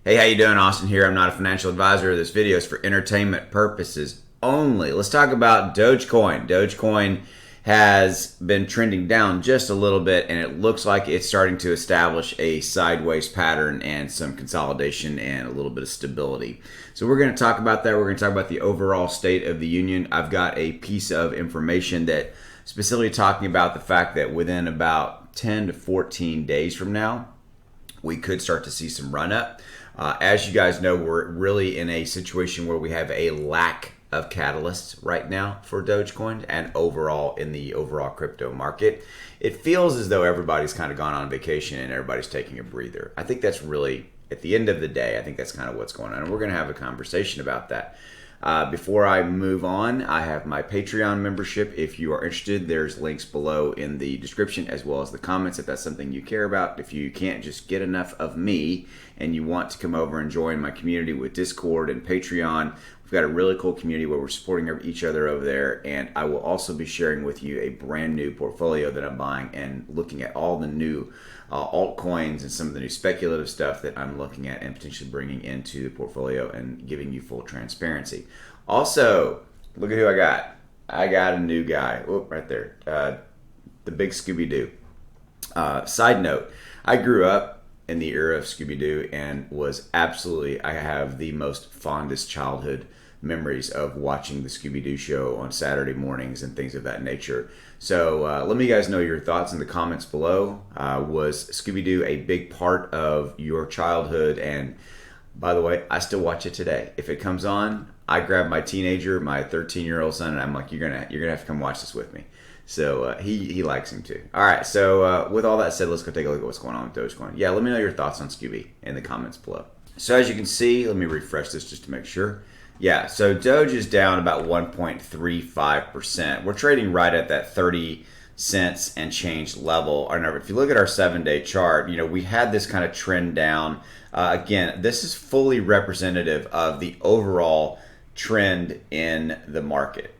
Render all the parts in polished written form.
Hey, how you doing? Austin here. I'm not a financial advisor. This video is for entertainment purposes only. Let's talk about Dogecoin. Dogecoin has been trending down just a little bit, and it looks like it's starting to establish a sideways pattern and some consolidation and a little bit of stability. So we're going to talk about that. We're going to talk about the overall state of the union. I've got a piece of information that specifically talking about the fact that within about 10 to 14 days from now, we could start to see some run up. As you guys know, we're really in a situation where we have a lack of catalysts right now for Dogecoin and overall in the overall crypto market. It feels as though everybody's kind of gone on vacation and everybody's taking a breather. I think that's really, at the end of the day, I think that's kind of what's going on. And we're going to have a conversation about that. Before I move on, I have my Patreon membership. If you are interested, there's links below in the description as well as the comments if that's something you care about. If you can't just get enough of me and you want to come over and join my community with Discord and Patreon, we've got a really cool community where we're supporting each other over there. And I will also be sharing with you a brand new portfolio that I'm buying and looking at all the new altcoins and some of the new speculative stuff that I'm looking at and potentially bringing into the portfolio and giving you full transparency. Also, look at who I got. I got a new guy. Oh, right there. The big Scooby-Doo. Side note, I grew up in the era of Scooby-Doo and was absolutely, I have the most fondest childhood memories of watching the Scooby-Doo show on Saturday mornings and things of that nature. So let me guys know your thoughts in the comments below. Was Scooby-Doo a big part of your childhood? And by the way, I still watch it today. If it comes on, I grab my teenager, my 13-year-old son, and I'm like, you're gonna have to come watch this with me. So he likes him too. All right, so with all that said, let's go take a look at what's going on with Dogecoin. Yeah, let me know your thoughts on Scooby in the comments below. So as you can see, let me refresh this just to make sure. Yeah, so Doge is down about 1.35%. We're trading right at that 30 cents and change level. Or if you look at our 7-day chart, we had this kind of trend down. Again, this is fully representative of the overall trend in the market.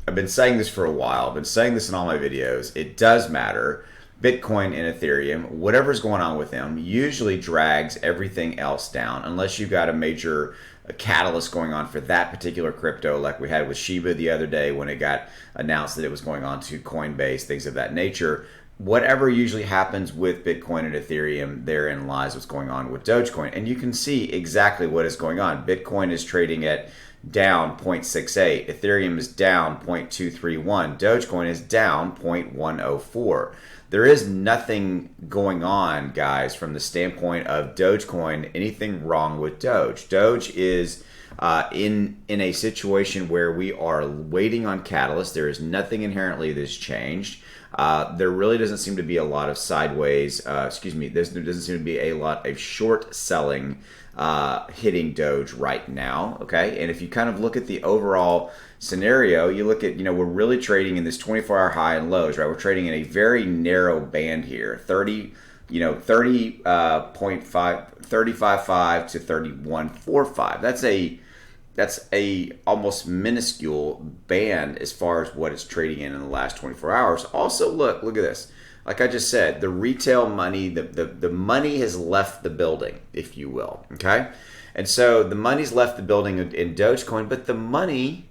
I've been saying this for a while. I've been saying this in all my videos. It does matter. Bitcoin and Ethereum, whatever's going on with them, usually drags everything else down unless you've got a major catalyst going on for that particular crypto, like we had with Shiba the other day when it got announced that it was going on to Coinbase, things of that nature. Whatever usually happens with Bitcoin and Ethereum, therein lies what's going on with Dogecoin. And you can see exactly what is going on. Bitcoin is trading at down 0.68. Ethereum is down 0.231. Dogecoin is down 0.104. There is nothing going on, guys, from the standpoint of Dogecoin, anything wrong with Doge. Doge is in a situation where we are waiting on catalysts. There is nothing inherently that's changed. There really doesn't seem to be a lot of sideways, there doesn't seem to be a lot of short selling hitting Doge right now, okay? And if you kind of look at the overall scenario, you look at, we're really trading in this 24-hour high and lows, right? We're trading in a very narrow band here, 35.5 to 31.45. That's a almost minuscule band as far as what it's trading in the last 24 hours. Also, look at this. Like I just said, the retail money, the money has left the building, if you will, okay? And so the money's left the building in Dogecoin, but the money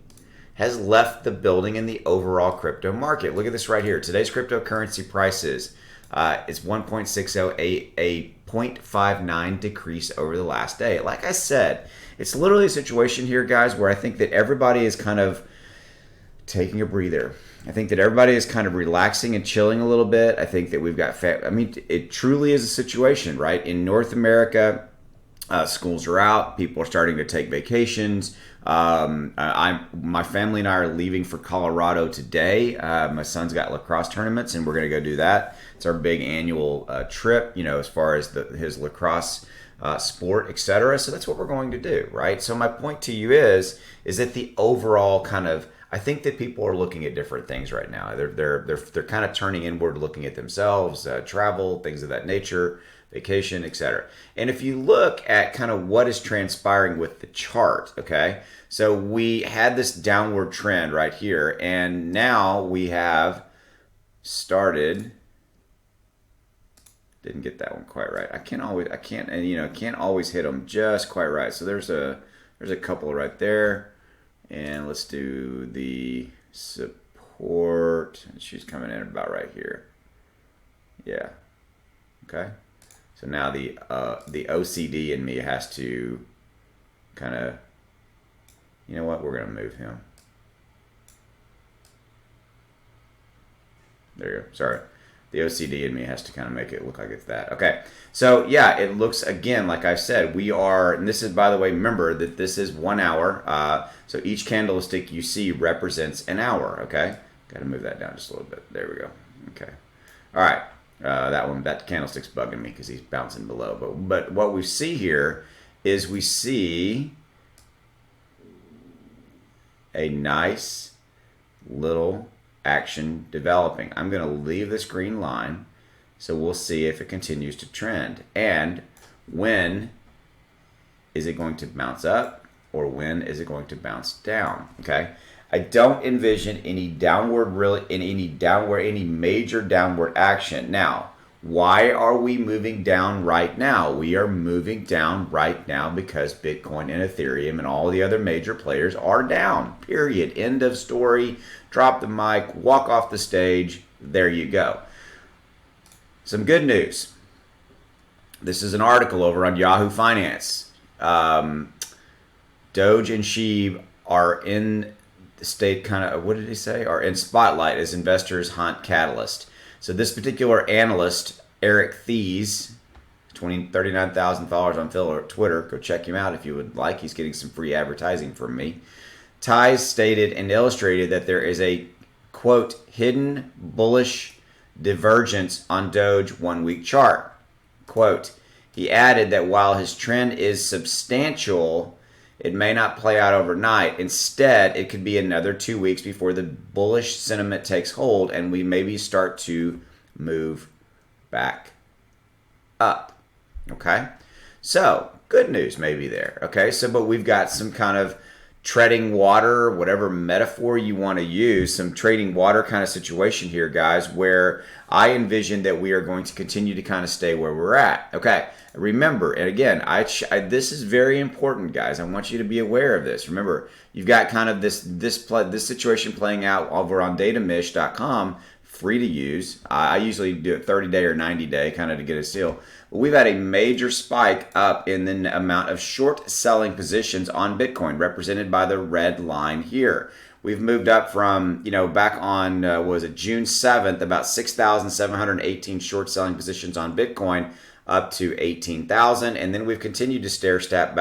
has left the building in the overall crypto market. Look at this right here. Today's cryptocurrency prices, it's 1.60, a 0.59 decrease over the last day. Like I said, it's literally a situation here, guys, where I think that everybody is kind of taking a breather. I think that everybody is kind of relaxing and chilling a little bit. I think that we've got, it truly is a situation, right? In North America, schools are out. People are starting to take vacations. My family and I are leaving for Colorado today. My son's got lacrosse tournaments, and we're going to go do that. It's our big annual trip, as far as his lacrosse sport, etc. So that's what we're going to do, right? So my point to you is that the overall kind of, I think that people are looking at different things right now. They're kind of turning inward, looking at themselves, travel, things of that nature, vacation, etc. And if you look at kind of what is transpiring with the chart, okay, so we had this downward trend right here, and now we have started Didn't get that one quite right. I can't always hit them just quite right. So there's a couple right there. And let's do the support. She's coming in about right here. Yeah. Okay. So now the OCD in me has to kind of, you know what? We're going to move him. There you go. Sorry. The OCD in me has to kind of make it look like it's that. Okay. So yeah, it looks, again, like I said, we are, and this is, by the way, remember that this is 1 hour. So each candlestick you see represents an hour. Okay. Got to move that down just a little bit. There we go. Okay. All right. That candlestick's bugging me because he's bouncing below. But what we see here is we see a nice little action developing. I'm going to leave this green line, so we'll see if it continues to trend. And when is it going to bounce up, or when is it going to bounce down? Okay. I don't envision any any major downward action. Now, why are we moving down right now? We are moving down right now because Bitcoin and Ethereum and all the other major players are down. Period. End of story. Drop the mic, walk off the stage. There you go. Some good news. This is an article over on Yahoo Finance. Doge and SHIB are in the state kind of, what did he say? Are in spotlight as investors hunt catalyst. So this particular analyst, Eric Thies, $39,000 on Twitter. Go check him out if you would like. He's getting some free advertising from me. Ties stated and illustrated that there is a, quote, hidden bullish divergence on Doge 1 week chart. Quote, he added that while his trend is substantial, it may not play out overnight. Instead, it could be another 2 weeks before the bullish sentiment takes hold and we maybe start to move back up. Okay? So, good news maybe there. Okay? So, but we've got some kind of treading water, whatever metaphor you want to use, some trading water kind of situation here, guys, where I envision that we are going to continue to kind of stay where we're at. Okay, remember, and again, this is very important, guys. I want you to be aware of this. Remember, you've got kind of this situation playing out over on datamish.com, free to use. I usually do it 30-day or 90-day kind of to get a seal. But we've had a major spike up in the amount of short selling positions on Bitcoin, represented by the red line here. We've moved up from, back on, June 7th, about 6,718 short selling positions on Bitcoin up to 18,000. And then we've continued to stair step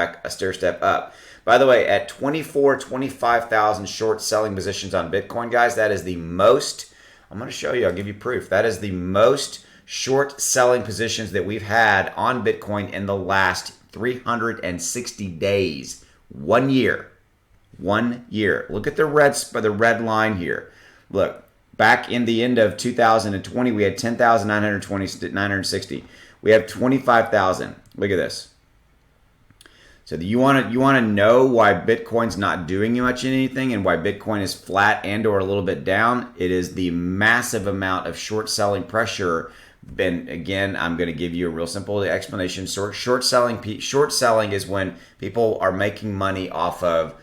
up. By the way, at 25,000 short selling positions on Bitcoin, guys, that is the most, I'm going to show you, I'll give you proof. That is the most short selling positions that we've had on Bitcoin in the last 360 days. 1 year. 1 year. Look at the red line here. Look, back in the end of 2020, we had 10,960. We have 25,000. Look at this. So you want to know why Bitcoin's not doing much anything and why Bitcoin is flat and or a little bit down? It is the massive amount of short selling pressure. And again, I'm going to give you a real simple explanation. Short selling is when people are making money off of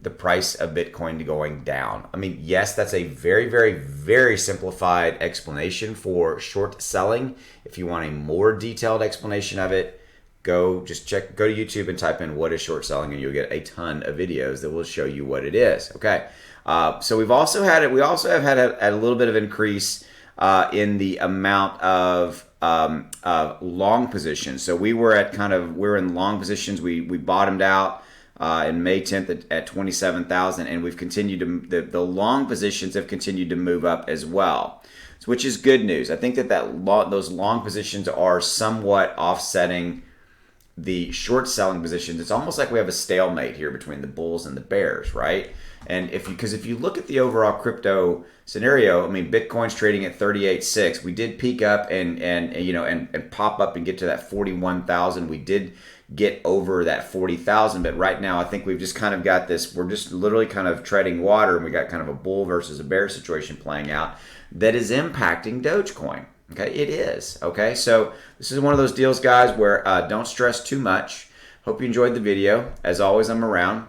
the price of Bitcoin going down. I mean, yes, that's a very, very, very simplified explanation for short selling. If you want a more detailed explanation of it, go to YouTube and type in what is short selling, and you'll get a ton of videos that will show you what it is. Okay. So we also have had a little bit of increase in the amount of long positions. So we're in long positions. We bottomed out in May 10th at 27,000, and we've continued to, the long positions have continued to move up as well, which is good news. I think those long positions are somewhat offsetting the short selling positions. It's almost like we have a stalemate here between the bulls and the bears, right? And if you look at the overall crypto scenario, I mean, Bitcoin's trading at 38.6. We did peak up and pop up and get to that 41,000. We did get over that 40,000, but right now I think we've just kind of got this. We're just literally kind of treading water, and we got kind of a bull versus a bear situation playing out that is impacting Dogecoin. Okay, it is. Okay, so this is one of those deals, guys, where don't stress too much. Hope you enjoyed the video. As always, I'm around.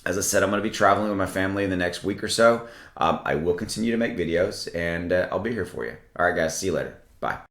As I said, I'm going to be traveling with my family in the next week or so. I will continue to make videos, and I'll be here for you. All right, guys, see you later. Bye.